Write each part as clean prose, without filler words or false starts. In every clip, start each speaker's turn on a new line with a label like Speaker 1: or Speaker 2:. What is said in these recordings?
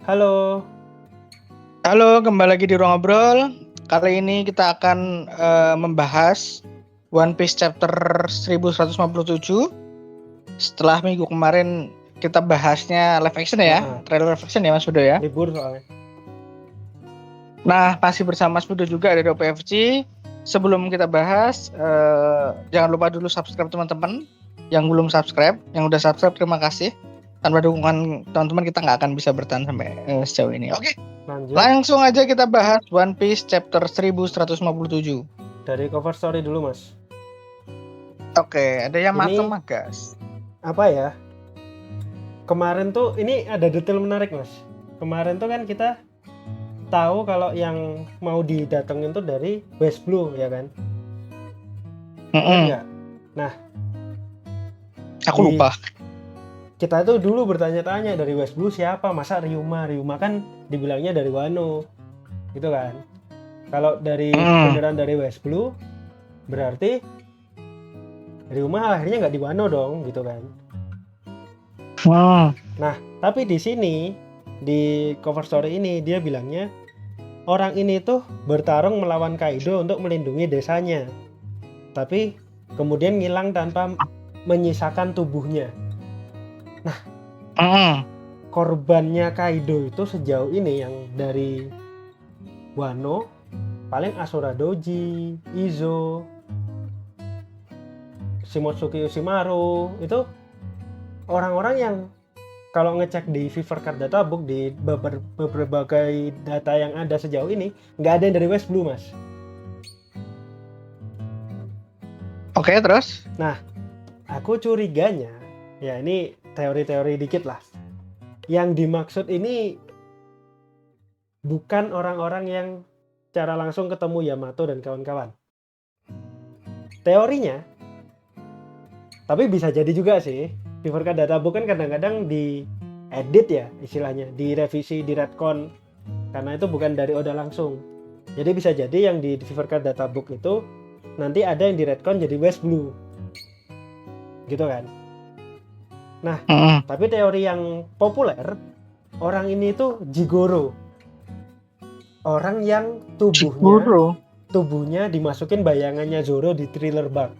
Speaker 1: Halo.
Speaker 2: Halo, kembali lagi di Ruang Ngobrol. Kali ini kita akan membahas One Piece chapter 1157. Setelah minggu kemarin kita bahasnya live action ya, trailer live action ya Mas Budo ya.
Speaker 1: Libur soalnya.
Speaker 2: Nah, masih bersama Mas Budo juga dari OPFC. Sebelum kita bahas, jangan lupa dulu subscribe teman-teman. Yang belum subscribe, yang udah subscribe terima kasih. Tanpa dukungan teman-teman kita nggak akan bisa bertahan sampai sejauh ini. Oke.
Speaker 1: Lanjut.
Speaker 2: Langsung aja kita bahas One Piece chapter 1157.
Speaker 1: Dari cover story dulu, Mas.
Speaker 2: Oke, ada yang
Speaker 1: Ini
Speaker 2: mateng gas.
Speaker 1: apa ya? Kemarin tuh ini ada detail menarik, Mas. Kemarin tuh kan kita tahu kalau yang mau didatengin tuh dari West Blue, ya kan? Ingat nggak? Nah,
Speaker 2: aku lupa.
Speaker 1: Kita tuh dulu bertanya-tanya dari West Blue siapa? Masa Ryuma? Ryuma kan dibilangnya dari Wano, gitu kan? Kalau dari beneran dari West Blue, berarti Ryuma akhirnya nggak di Wano dong, gitu kan? Nah, tapi di sini di cover story ini dia bilangnya orang ini tuh bertarung melawan Kaido untuk melindungi desanya, tapi kemudian ngilang tanpa menyisakan tubuhnya. Nah, korbannya Kaido itu sejauh ini yang dari Wano paling Asura Doji, Izo, Shimotsuki Ushimaru, itu orang-orang yang kalau ngecek di Fever Card Databook di berbagai data yang ada sejauh ini nggak ada yang dari West Blue, Mas.
Speaker 2: Oke, terus?
Speaker 1: Nah, aku curiganya, ya ini teori-teori dikit lah. Yang dimaksud ini bukan orang-orang yang secara langsung ketemu Yamato dan kawan-kawan. Teorinya, tapi bisa jadi juga sih. Fever Card Databook kan kadang-kadang di edit ya istilahnya, direvisi, di retcon, karena itu bukan dari Oda langsung. Jadi bisa jadi yang di Fever Card Databook itu nanti ada yang di retcon jadi West Blue, gitu kan. Nah, tapi teori yang populer, orang ini tuh Jigoro, orang yang tubuhnya dimasukin bayangannya Zoro di Thriller Bark.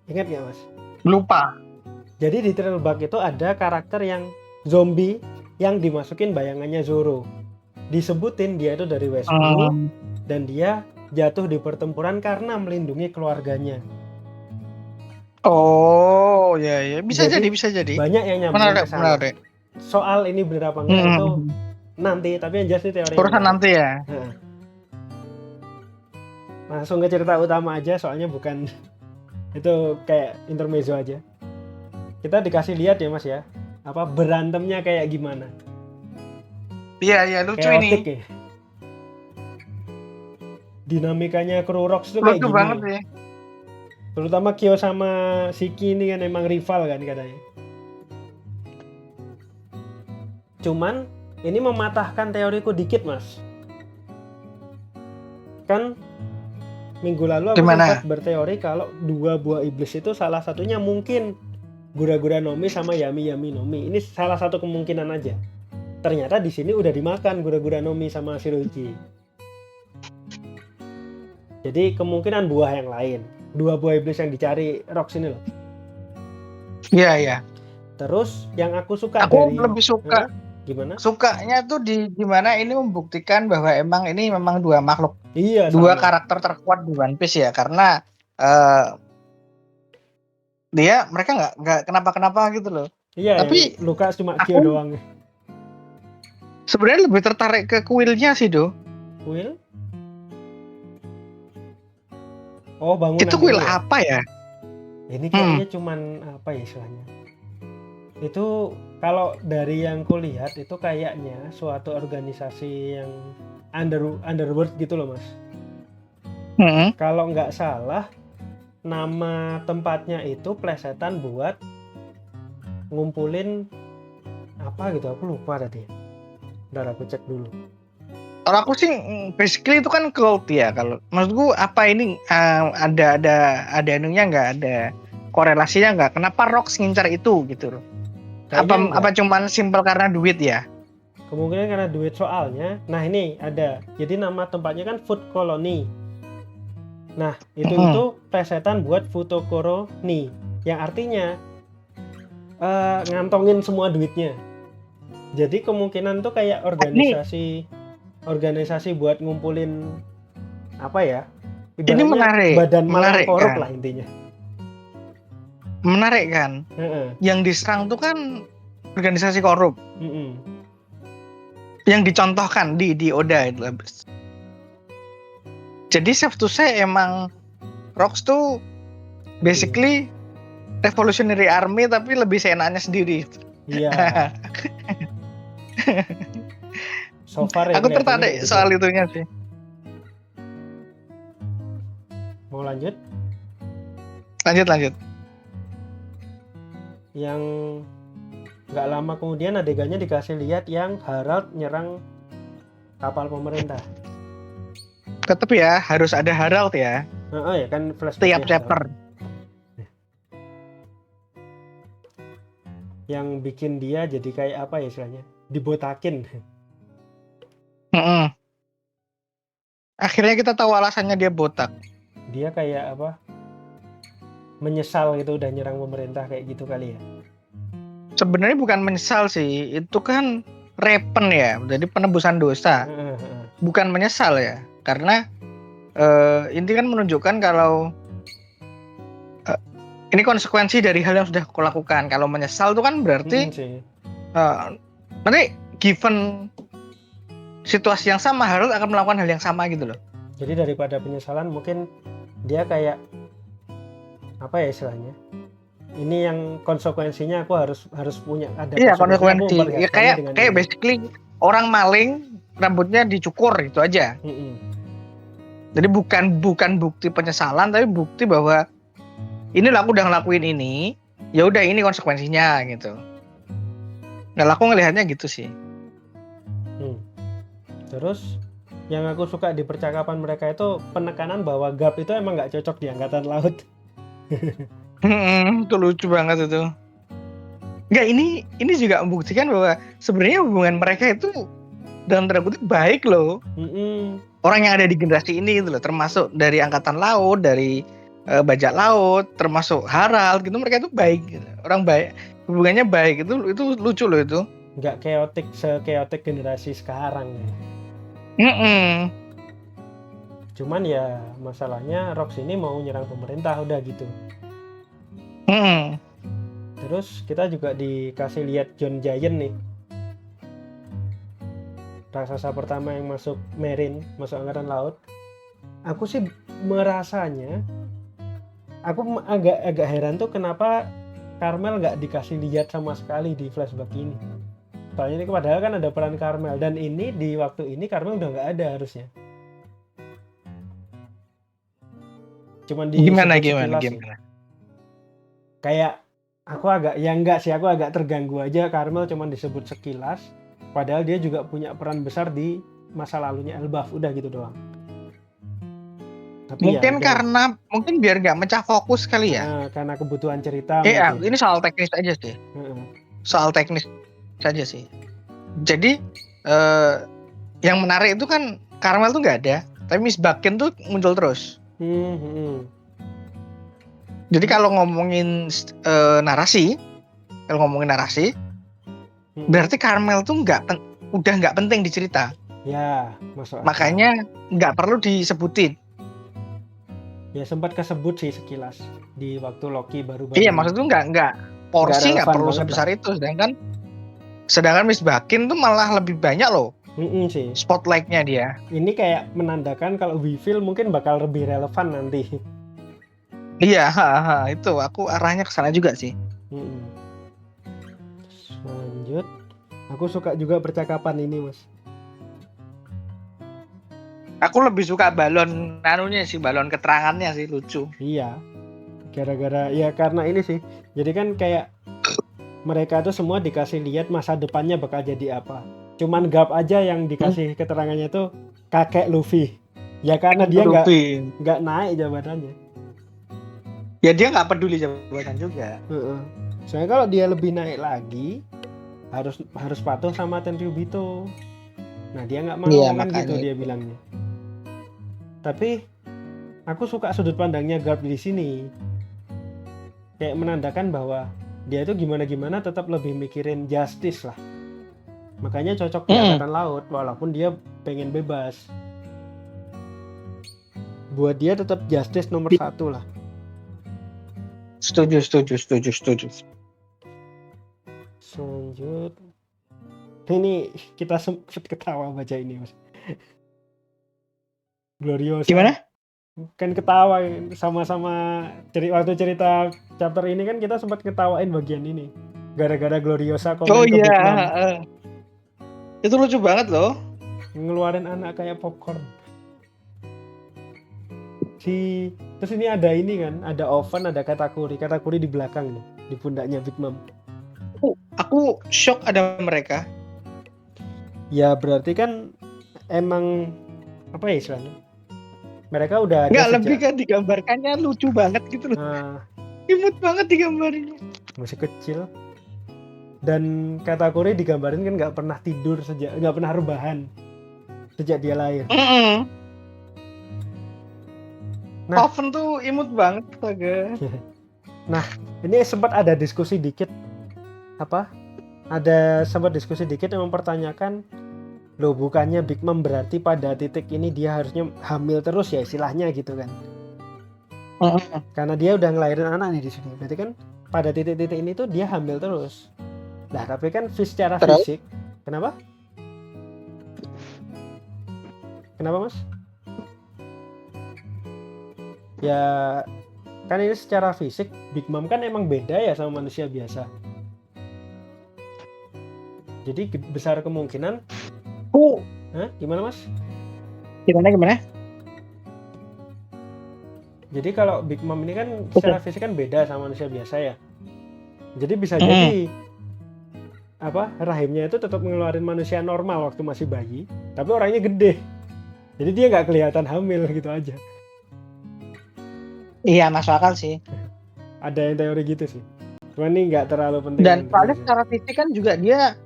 Speaker 1: Ingat nggak, Mas?
Speaker 2: Lupa.
Speaker 1: Jadi di Thriller Bark itu ada karakter yang zombie yang dimasukin bayangannya Zoro. Disebutin dia itu dari West Blue dan dia jatuh di pertempuran karena melindungi keluarganya.
Speaker 2: Oh, ya, bisa jadi.
Speaker 1: Banyak yang nyambung ke sana. Soal ini bener apa enggak itu nanti, tapi yang jelas ini teori.
Speaker 2: Urusan nanti ya.
Speaker 1: Langsung ke cerita utama aja, soalnya bukan itu kayak intermezzo aja. Kita dikasih lihat ya, Mas ya, apa berantemnya kayak gimana.
Speaker 2: Iya, lucu
Speaker 1: chaotic
Speaker 2: ini.
Speaker 1: Ya. Dinamikanya Crew Rocks itu kayak
Speaker 2: lucu
Speaker 1: gini.
Speaker 2: Banget ya.
Speaker 1: Terutama Kyo sama Shiki ini kan emang rival kan katanya. Cuman ini mematahkan teoriku dikit, Mas. Kan minggu lalu aku sempat berteori kalau dua buah iblis itu salah satunya mungkin Gura-Gura Nomi sama Yami Nomi. Ini salah satu kemungkinan aja. Ternyata di sini udah dimakan Gura-Gura Nomi sama Shirohige. Jadi kemungkinan buah yang lain. Dua buah iblis yang dicari Rocks ini loh.
Speaker 2: Iya.
Speaker 1: Terus yang aku suka
Speaker 2: lebih suka.
Speaker 1: Gimana?
Speaker 2: Sukanya tuh di gimana ini membuktikan bahwa emang ini memang dua makhluk.
Speaker 1: Iya,
Speaker 2: dua karakter terkuat di One Piece ya, karena mereka nggak kenapa-kenapa gitu loh.
Speaker 1: Iya, tapi luka cuma Kyo doang.
Speaker 2: Sebenarnya lebih tertarik ke kuilnya sih, Do.
Speaker 1: Kuil? Oh, bangunan.
Speaker 2: Itu kuil apa ya?
Speaker 1: Ini kayaknya cuman apa ya istilahnya? Itu kalau dari yang kulihat itu kayaknya suatu organisasi yang underworld gitu loh, Mas. Kalau nggak salah nama tempatnya itu plesetan buat ngumpulin apa gitu, aku lupa tadi. Ntar aku cek dulu.
Speaker 2: Kalau aku sih basically itu kan cult ya. Kalau maksudku apa ini ada anunya nggak, ada korelasinya nggak? Kenapa Rocks ngincar itu gitu loh?
Speaker 1: Kayaknya enggak.
Speaker 2: Apa cuman simple karena duit ya?
Speaker 1: Kemungkinan karena duit soalnya. Nah ini ada. Jadi nama tempatnya kan Food Colony. Nah itu plesetan buat Futokoroni, yang artinya ngantongin semua duitnya. Jadi kemungkinan tuh kayak organisasi buat ngumpulin apa ya?
Speaker 2: Ini menarik.
Speaker 1: Badan malang korup
Speaker 2: kan?
Speaker 1: lah intinya.
Speaker 2: Menarik kan? Yang diserang tuh kan organisasi korup. Yang dicontohkan di Oda itu. Jadi safe to say emang Rocks tuh basically Revolutionary Army tapi lebih seenaknya sendiri.
Speaker 1: Iya. So far
Speaker 2: aku tertarik
Speaker 1: gitu.
Speaker 2: Soal itunya sih.
Speaker 1: Mau lanjut?
Speaker 2: Lanjut.
Speaker 1: Yang nggak lama kemudian adegannya dikasih lihat yang Harald nyerang kapal pemerintah.
Speaker 2: Tetap ya harus ada Harald ya.
Speaker 1: Ya kan flashback.
Speaker 2: Tiap chapter.
Speaker 1: Yang bikin dia jadi kayak apa ya istilahnya? Dibotakin.
Speaker 2: Akhirnya kita tahu alasannya dia botak.
Speaker 1: Dia kayak apa? Menyesal gitu udah nyerang pemerintah kayak gitu kali ya.
Speaker 2: Sebenarnya bukan menyesal sih, itu kan repen ya, jadi penebusan dosa. Bukan menyesal ya, karena ini kan menunjukkan kalau ini konsekuensi dari hal yang sudah aku lakukan. Kalau menyesal itu kan berarti nanti given situasi yang sama Harold akan melakukan hal yang sama gitu loh.
Speaker 1: Jadi daripada penyesalan mungkin dia kayak apa ya istilahnya? Ini yang konsekuensinya aku harus punya ada.
Speaker 2: Iya konsekuensi. Ya, kayak basically orang maling rambutnya dicukur itu aja. Jadi bukan bukti penyesalan tapi bukti bahwa ini aku udah ngelakuin ini, ya udah ini konsekuensinya gitu. Nah aku ngelihatnya gitu sih.
Speaker 1: Terus yang aku suka di percakapan mereka itu penekanan bahwa Garp itu emang nggak cocok di angkatan laut.
Speaker 2: Itu lucu banget itu. Enggak, ini juga membuktikan bahwa sebenarnya hubungan mereka itu dalam tanda kutip baik loh. Orang yang ada di generasi ini gitu loh, termasuk dari angkatan laut, dari bajak laut, termasuk Harald gitu, mereka itu baik gitu. Orang baik, hubungannya baik, itu lucu loh itu.
Speaker 1: Nggak sekeotik generasi sekarang ya. Cuman ya masalahnya Rox ini mau nyerang pemerintah udah gitu. Terus kita juga dikasih lihat John Giant nih, raksasa pertama yang masuk Marine, masuk angkatan laut. Aku sih merasanya, aku agak heran tuh kenapa Carmel nggak dikasih lihat sama sekali di flashback ini. Soalnya ini padahal kan ada peran Carmel, dan ini di waktu ini Carmel udah nggak ada harusnya. Cuman di
Speaker 2: gimana?
Speaker 1: Kayak aku agak terganggu aja. Carmel cuman disebut sekilas, padahal dia juga punya peran besar di masa lalunya Elbaf, udah gitu doang. Tapi
Speaker 2: mungkin karena biar nggak mecah fokus kali ya.
Speaker 1: Karena kebutuhan cerita.
Speaker 2: Ini soal teknis aja sih. Soal teknis saja sih. Jadi yang menarik itu kan Carmel tuh nggak ada, tapi Miss Bakken tuh muncul terus. Jadi kalau ngomongin narasi, berarti Carmel tuh udah nggak penting di cerita.
Speaker 1: Ya,
Speaker 2: makanya nggak perlu disebutin.
Speaker 1: Ya sempat kesebut sih sekilas di waktu Loki baru.
Speaker 2: Iya, maksudnya nggak porsi nggak perlu sebesar itu, sedangkan Miss Bakken tuh malah lebih banyak loh
Speaker 1: sih
Speaker 2: spotlightnya dia.
Speaker 1: Ini kayak menandakan kalau We Feel mungkin bakal lebih relevan nanti.
Speaker 2: Iya, itu aku arahnya ke sana juga sih.
Speaker 1: Lanjut, aku suka juga percakapan ini, Mas.
Speaker 2: Aku lebih suka balon balon keterangannya sih, lucu.
Speaker 1: Iya, gara-gara ya karena ini sih. Jadi kan kayak mereka tuh semua dikasih lihat masa depannya bakal jadi apa. Cuman Garp aja yang dikasih keterangannya tuh kakek Luffy. Ya karena dia nggak naik jabatannya.
Speaker 2: Ya dia nggak peduli jabatan juga.
Speaker 1: Soalnya kalau dia lebih naik lagi harus patuh sama Tenryubito. Nah dia nggak mau
Speaker 2: Iya,
Speaker 1: kan gitu
Speaker 2: makanya
Speaker 1: dia
Speaker 2: itu.
Speaker 1: bilangnya. Tapi aku suka sudut pandangnya Garp di sini. Kayak menandakan bahwa dia itu gimana-gimana tetap lebih mikirin justice lah. Makanya cocok di
Speaker 2: Mm-mm.
Speaker 1: Angkatan Laut walaupun dia pengen bebas. Buat dia tetap justice nomor satu lah.
Speaker 2: Setuju.
Speaker 1: Lanjut. Ini kita sempet ketawa baca ini mas. Gloriosa.
Speaker 2: Gimana?
Speaker 1: Kan ketawa sama-sama waktu cerita chapter ini kan kita sempat ketawain bagian ini. Gara-gara Gloriosa
Speaker 2: Oh
Speaker 1: komen ke
Speaker 2: iya,
Speaker 1: Big Mom.
Speaker 2: itu lucu banget loh.
Speaker 1: Ngeluarin anak kayak popcorn. Terus ini ada ini kan, ada Oven, ada Katakuri di belakang nih, di pundaknya Big Mom.
Speaker 2: Aku shock ada mereka.
Speaker 1: Ya berarti kan emang apa ya istilahnya? Mereka udah ada
Speaker 2: Nggak,
Speaker 1: sejak
Speaker 2: lebih kan digambarkannya lucu banget gitu loh. Imut banget digambarnya.
Speaker 1: masih kecil. Dan Katakuri digambarin kan nggak pernah tidur nggak pernah rebahan sejak dia lahir.
Speaker 2: Nah, Oven tuh imut banget, astaga.
Speaker 1: Nah, ini sempat ada diskusi dikit yang mempertanyakan, loh bukannya Big Mom berarti pada titik ini dia harusnya hamil terus ya istilahnya gitu kan? Karena dia udah ngelahirin anak nih di sini. Berarti kan pada titik-titik ini tuh dia hamil terus. Nah, tapi kan secara fisik, kenapa? Kenapa, Mas? Ya, kan ini secara fisik Big Mom kan emang beda ya sama manusia biasa. Jadi besar kemungkinan. Gimana, Mas?
Speaker 2: Gimana?
Speaker 1: Jadi kalau Big Mom ini kan secara fisik kan beda sama manusia biasa ya. Jadi bisa jadi rahimnya itu tetap ngeluarin manusia normal waktu masih bayi, tapi orangnya gede. Jadi dia nggak kelihatan hamil gitu aja.
Speaker 2: Iya, masuk akal sih.
Speaker 1: Ada yang teori gitu sih. Cuma ini nggak terlalu penting.
Speaker 2: Dan soalnya secara fisik kan juga dia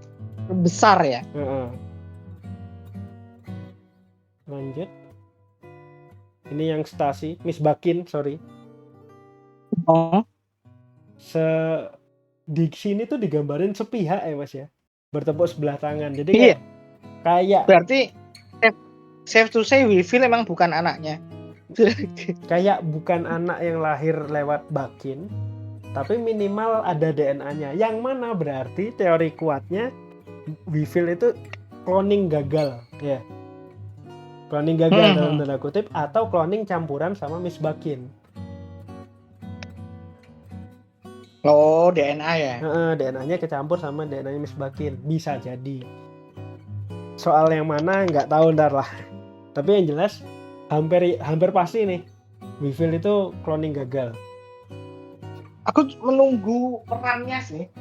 Speaker 2: besar ya.
Speaker 1: Lanjut. Ini yang Stasi, Miss Bakin, sorry. Di sini tuh digambarin sepihak ya Mas ya, bertepuk sebelah tangan. Jadi kayak
Speaker 2: berarti safe to say Weevil emang bukan anaknya.
Speaker 1: Kayak bukan anak yang lahir lewat Bakin, tapi minimal ada DNA-nya. Yang mana berarti teori kuatnya Weevil itu cloning gagal, ya. Cloning gagal dalam tanda kutip, atau cloning campuran sama Miss Bakin.
Speaker 2: Oh, DNA ya?
Speaker 1: DNA-nya kecampur sama DNA-nya Miss Bakin. Bisa jadi. Soal yang mana nggak tahu ntar lah. Tapi yang jelas hampir pasti nih Weevil itu cloning gagal.
Speaker 2: Aku menunggu perannya sih.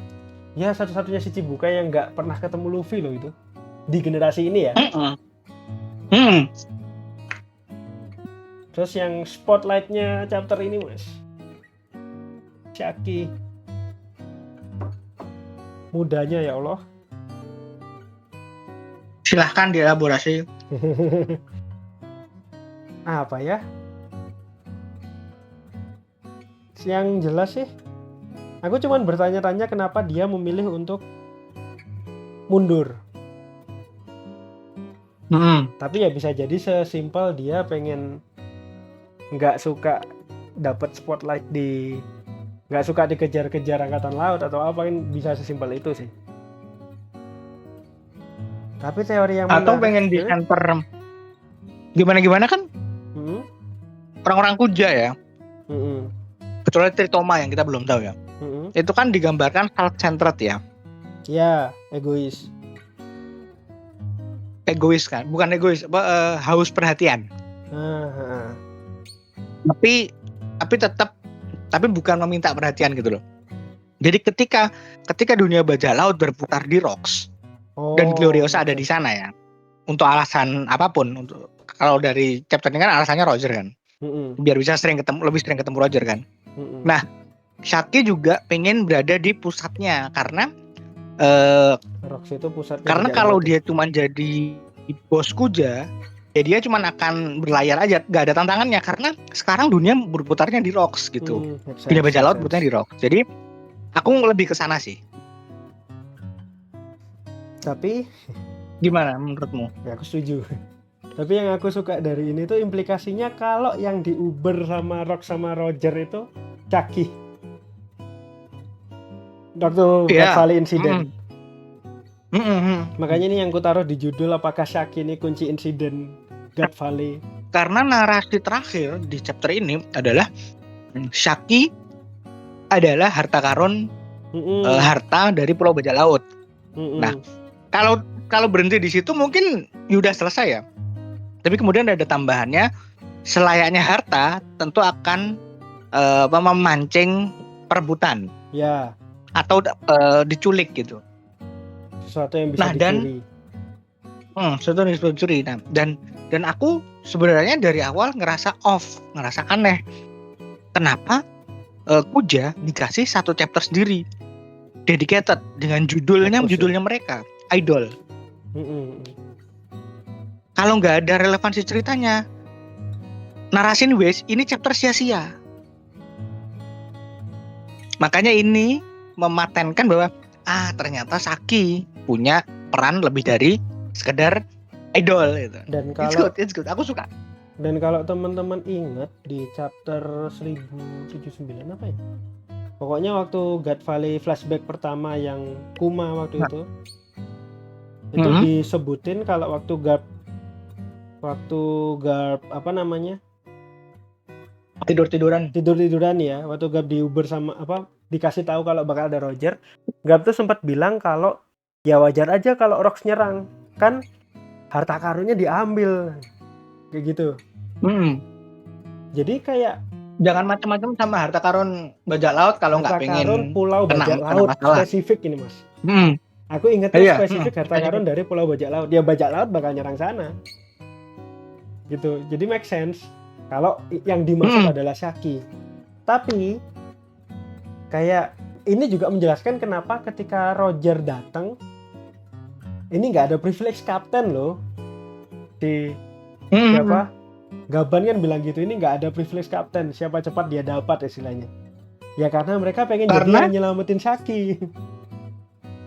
Speaker 1: Ya satu-satunya si Chibukai yang nggak pernah ketemu Luffy loh itu. Di generasi ini ya. Terus yang spotlightnya chapter ini Mas, Shaki. Mudanya ya Allah.
Speaker 2: Silahkan dielaborasi.
Speaker 1: Apa ya? Yang jelas sih, aku cuman bertanya-tanya kenapa dia memilih untuk mundur. Tapi ya bisa jadi sesimpel dia pengen nggak suka dapat spotlight nggak suka dikejar-kejar angkatan laut atau apa, kan bisa sesimpel itu sih. Tapi teori yang
Speaker 2: atau pengen di center gimana kan orang-orang kuja ya, kecuali Tritoma yang kita belum tahu ya. Itu kan digambarkan self-centered ya.
Speaker 1: Ya, egois
Speaker 2: kan, bukan egois, haus perhatian. Tapi bukan meminta perhatian gitu loh. Jadi ketika dunia bajak laut berputar di Rocks dan Gloriosa ada di sana ya, untuk alasan apapun, untuk kalau dari chapter ini kan alasannya Roger kan, biar bisa lebih sering ketemu Roger kan. Nah, Shaki juga pengen berada di pusatnya karena
Speaker 1: Rox itu pusatnya
Speaker 2: karena
Speaker 1: bajak
Speaker 2: kalau
Speaker 1: laut ya.
Speaker 2: dia cuma jadi bos Kuja, ya dia cuma akan berlayar aja, nggak ada tantangannya karena sekarang dunia berputarnya di Rox gitu.
Speaker 1: Make
Speaker 2: Dunia
Speaker 1: sense,
Speaker 2: bajak
Speaker 1: make
Speaker 2: laut
Speaker 1: sense.
Speaker 2: berputarnya di Rox. Jadi aku lebih ke sana sih.
Speaker 1: Tapi
Speaker 2: Gimana menurutmu?
Speaker 1: ya aku setuju. Tapi yang aku suka dari ini tuh implikasinya kalau yang di Uber sama Rox sama Roger itu Chucky. Waktu God
Speaker 2: Iya.
Speaker 1: Valley Incident.
Speaker 2: Mm-mm.
Speaker 1: Makanya ini yang ku taruh di judul, apakah Chucky ini kunci insiden God Valley.
Speaker 2: Karena narasi terakhir di chapter ini adalah Shaki adalah harta karun, harta dari Pulau Bajak Laut. Nah, kalau berhenti di situ mungkin udah selesai ya. Tapi kemudian ada tambahannya, selayaknya harta tentu akan memancing perebutan.
Speaker 1: Ya.
Speaker 2: Atau diculik gitu.
Speaker 1: Sesuatu yang bisa dicuri.
Speaker 2: Sesuatu yang bisa dicuri. Nah, dan aku sebenarnya dari awal ngerasa aneh. Kenapa Kuja dikasih satu chapter sendiri, dedicated dengan judulnya mereka, Idol. Kalau nggak ada relevansi ceritanya, narasin Waze ini chapter sia-sia. Makanya ini mematenkan bahwa ternyata Shaki punya peran lebih dari sekedar idol gitu.
Speaker 1: Dan kalau
Speaker 2: it's good. Aku suka.
Speaker 1: Dan kalau teman-teman ingat di chapter 1079 apa ya? Pokoknya waktu God Valley flashback pertama yang Kuma waktu itu disebutin kalau waktu Garp apa namanya?
Speaker 2: Tidur-tiduran
Speaker 1: ya, waktu Garp di Uber sama apa dikasih tahu kalau bakal ada Roger, Garp tuh sempat bilang kalau ya wajar aja kalau Rox nyerang, kan harta karunnya diambil kayak gitu. Jadi kayak
Speaker 2: jangan macam-macam sama harta karun bajak laut kalau nggak pengen
Speaker 1: harta karun Pulau Bajak Laut spesifik ini Mas. Aku ingatnya spesifik harta karun dari Pulau Bajak Laut. Ya bajak laut bakal nyerang sana. Gitu. Jadi make sense kalau yang dimaksud adalah Shaki. Tapi kayak ini juga menjelaskan kenapa ketika Roger datang ini nggak ada privilege kapten loh. Di siapa? Gaban kan bilang gitu, ini nggak ada privilege kapten, siapa cepat dia dapat istilahnya. Ya karena mereka pengen jadi yang nyelamatin Shaki.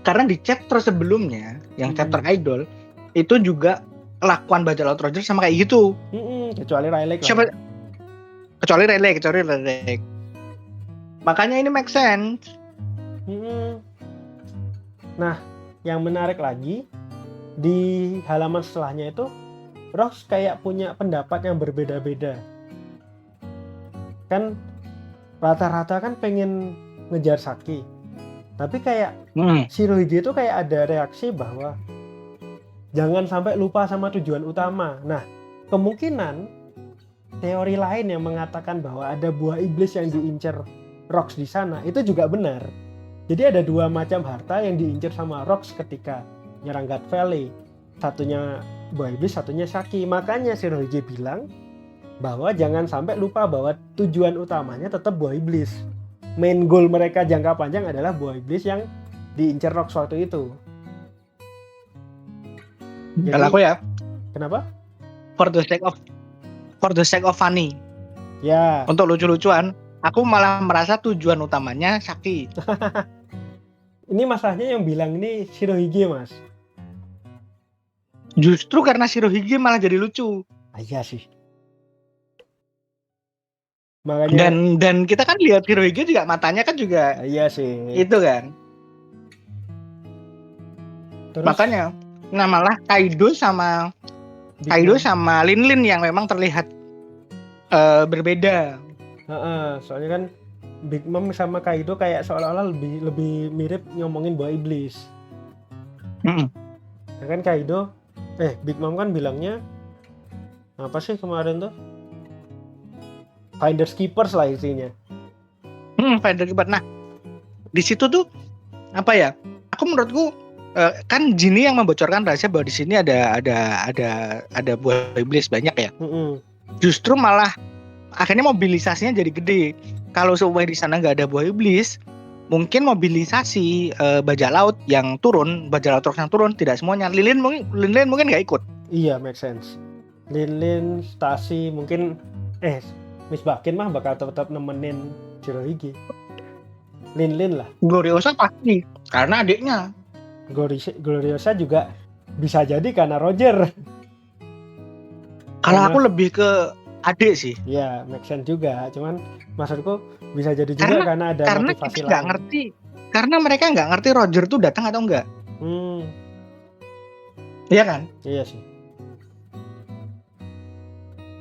Speaker 2: Karena di chapter sebelumnya, yang chapter Idol, itu juga kelakuan bajak laut Roger sama kayak gitu.
Speaker 1: Kecuali Rayleigh.
Speaker 2: Kecuali Rayleigh. Makanya ini make sense.
Speaker 1: Nah, yang menarik lagi di halaman setelahnya itu Rox kayak punya pendapat yang berbeda-beda. Kan rata-rata kan pengen ngejar Shaki. Tapi kayak Shirohige itu kayak ada reaksi bahwa jangan sampai lupa sama tujuan utama. Nah, kemungkinan teori lain yang mengatakan bahwa ada buah iblis yang diincar Rox di sana itu juga benar. Jadi ada dua macam harta yang diincar sama Rox ketika nyerang God Valley. Satunya buah iblis, satunya Shaki. Makanya Shirohige bilang bahwa jangan sampai lupa bahwa tujuan utamanya tetap buah iblis. Main goal mereka jangka panjang adalah buah iblis yang diincar Rox waktu itu.
Speaker 2: Kalau aku ya.
Speaker 1: Kenapa?
Speaker 2: For the sake of funny.
Speaker 1: Ya.
Speaker 2: Untuk lucu-lucuan, aku malah merasa tujuan utamanya Shaki.
Speaker 1: Ini masalahnya yang bilang ini Shirohige, Mas.
Speaker 2: Justru karena Shirohige malah jadi lucu.
Speaker 1: Iya sih. Makanya
Speaker 2: dan kita kan lihat Shirohige juga matanya kan juga
Speaker 1: iya sih.
Speaker 2: Itu kan. Terus, makanya malah Kaido sama Lin yang memang terlihat berbeda.
Speaker 1: Soalnya kan Big Mom sama Kaido kayak seolah-olah lebih mirip ngomongin buah iblis. Ya kan Kaido Big Mom kan bilangnya apa sih kemarin tuh? Finders Keepers lah isinya.
Speaker 2: Finders Keepers. Nah, di situ tuh apa ya? Menurutku kan Jinny yang membocorkan rahasia bahwa di sini ada buah iblis banyak ya. Justru malah akhirnya mobilisasinya jadi gede. kalau supaya di sana nggak ada buah iblis, mungkin mobilisasi bajak laut yang turun, bajak laut Rox yang turun tidak semuanya. Lilin mungkin nggak ikut.
Speaker 1: Iya, make sense. Lin, Stasi mungkin Miss Bakin mah bakal tetap nemenin Shirohige. Lin lah.
Speaker 2: Gloriosa pasti karena adiknya.
Speaker 1: Gloriosa juga bisa jadi karena Roger.
Speaker 2: Kalau aku lebih ke adik sih.
Speaker 1: Ya, make sense juga. Cuman maksudku bisa jadi juga karena ada motivasi
Speaker 2: kita nggak
Speaker 1: lain.
Speaker 2: ngerti. Karena mereka nggak ngerti Roger tuh datang atau enggak. Iya kan?
Speaker 1: Iya sih.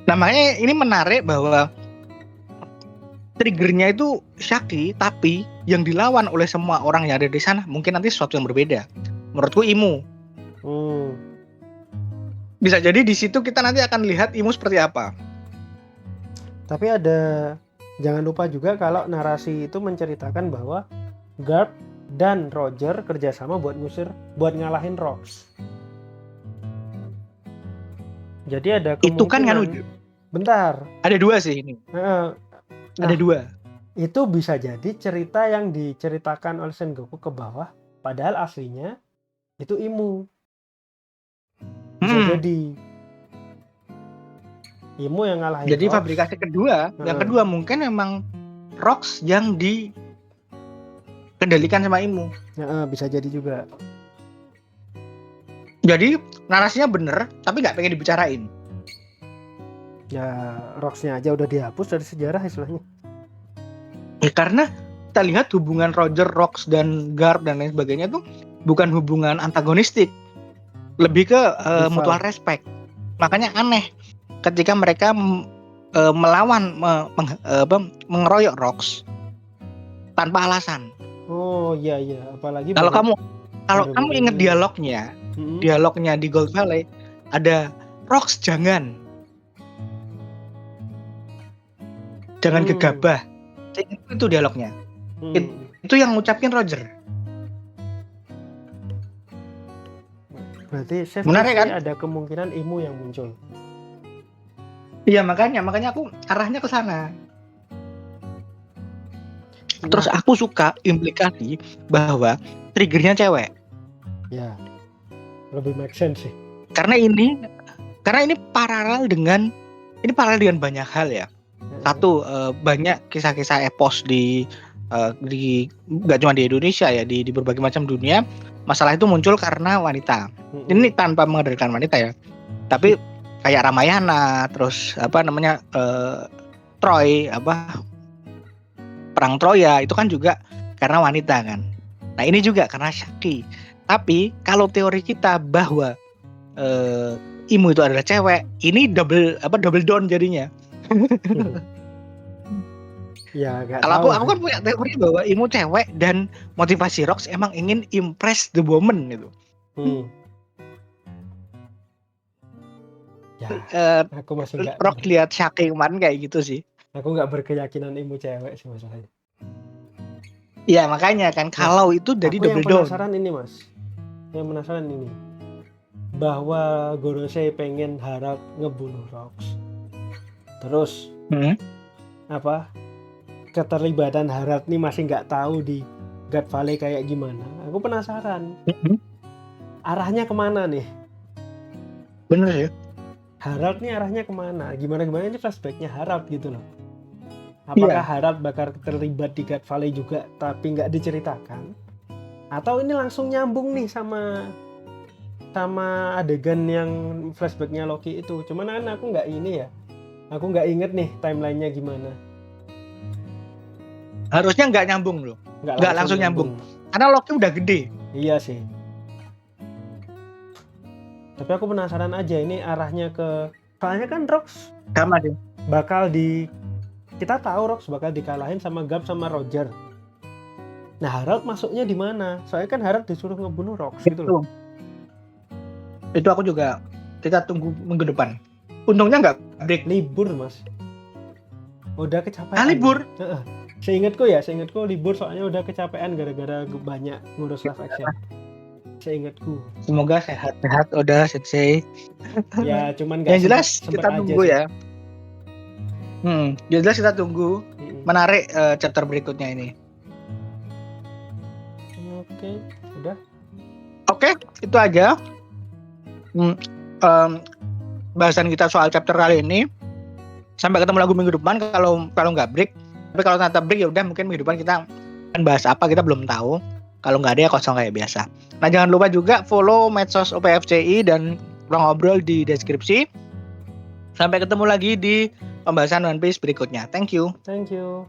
Speaker 2: Nah, makanya ini menarik bahwa triggernya itu Shaki, tapi yang dilawan oleh semua orang yang ada di sana mungkin nanti sesuatu yang berbeda. Menurutku Imu. Bisa jadi di situ kita nanti akan lihat Imu seperti apa.
Speaker 1: Tapi jangan lupa juga kalau narasi itu menceritakan bahwa Garp dan Roger kerjasama buat ngalahin Rox. Jadi ada kemungkinan.
Speaker 2: Itu kan
Speaker 1: bentar.
Speaker 2: Ada dua sih ini. Ada dua.
Speaker 1: Itu bisa jadi cerita yang diceritakan oleh Sengoku ke bawah, padahal aslinya itu Imu. Bisa jadi Imu yang ngalahin.
Speaker 2: Jadi
Speaker 1: Rox.
Speaker 2: fabrikasi kedua, yang kedua mungkin memang Rox yang dikendalikan sama Imu.
Speaker 1: Bisa jadi juga.
Speaker 2: Jadi narasinya bener, tapi nggak pengen dibicarain.
Speaker 1: Ya, Rox-nya aja udah dihapus dari sejarah istilahnya.
Speaker 2: Ya, karena kita lihat hubungan Roger, Rox, dan Garp dan lain sebagainya tuh bukan hubungan antagonistik, lebih ke mutual respect. Makanya aneh ketika mereka melawan, mengeroyok Rox tanpa alasan.
Speaker 1: Oh iya, apalagi
Speaker 2: kalau kamu ingat dialognya di Gold Valley, ada Rox jangan gegabah. Itu dialognya. Itu yang ngucapin Roger.
Speaker 1: Berarti
Speaker 2: menarik kan?
Speaker 1: Ada kemungkinan Imu yang muncul.
Speaker 2: Iya, makanya aku arahnya ke sana. Terus aku suka implikasi bahwa triggernya cewek.
Speaker 1: Ya, lebih make sense sih.
Speaker 2: Karena ini paralel dengan banyak hal ya. Satu, banyak kisah-kisah epos di nggak cuma di Indonesia ya, di berbagai macam dunia, masalah itu muncul karena wanita. Ini tanpa menghadirkan wanita ya, tapi kayak Ramayana, terus Troy, perang Troya itu kan juga karena wanita kan. Nah, ini juga karena Shaki. Tapi kalau teori kita bahwa Imu itu adalah cewek, ini double down jadinya.
Speaker 1: Ya,
Speaker 2: kalau aku kan punya teori bahwa Imu cewek dan motivasi Rox emang ingin impress the woman gitu.
Speaker 1: Ya, aku masih nggak.
Speaker 2: Rox lihat Shaki kemarin kayak gitu sih.
Speaker 1: Aku nggak berkeyakinan Imu cewek sih masalahnya.
Speaker 2: Iya, makanya kan kalau itu dari double down.
Speaker 1: Yang penasaran ini bahwa Gorosei pengen harap ngebunuh Rox. Terus keterlibatan Harald nih masih nggak tahu di God Valley kayak gimana. Aku penasaran. Arahnya kemana nih?
Speaker 2: Bener ya.
Speaker 1: Harald nih arahnya kemana? Gimana ini flashbacknya Harald gitu loh. Apakah Harald bakal terlibat di God Valley juga tapi nggak diceritakan? Atau ini langsung nyambung nih sama adegan yang flashbacknya Loki itu? Cuman kan aku nggak inget nih timelinenya gimana.
Speaker 2: Harusnya nggak nyambung loh. Nggak langsung nyambung. Karena Loki udah gede.
Speaker 1: Iya sih. Tapi aku penasaran aja ini arahnya ke. Soalnya kan Rox
Speaker 2: sama deh.
Speaker 1: Kita tahu Rox bakal dikalahin sama Garp sama Roger. Nah, Harald masuknya di mana? Soalnya kan Harald disuruh ngebunuh Rox gitu loh.
Speaker 2: Itu aku juga. Kita tunggu minggu depan. Untungnya nggak break.
Speaker 1: Libur, Mas. Udah kecapean.
Speaker 2: Libur?
Speaker 1: Seingatku libur soalnya udah kecapean gara-gara banyak ngurus live action. Seingatku.
Speaker 2: Semoga sehat-sehat udah selesai.
Speaker 1: Ya, cuman nggak.
Speaker 2: Yang jelas kita tunggu ya. Yang jelas kita tunggu menarik chapter berikutnya ini.
Speaker 1: Oke, udah.
Speaker 2: Oke, itu aja bahasan kita soal chapter kali ini. Sampai ketemu lagi minggu depan kalau nggak break. Tapi kalau ternyata break ya udah, mungkin minggu depan kita akan bahas apa kita belum tahu. Kalau nggak ada ya kosong kayak biasa. Nah, jangan lupa juga follow medsos OPFCI dan Ruang Ngobrol di deskripsi. Sampai ketemu lagi di pembahasan One Piece berikutnya. Thank you.
Speaker 1: Thank you.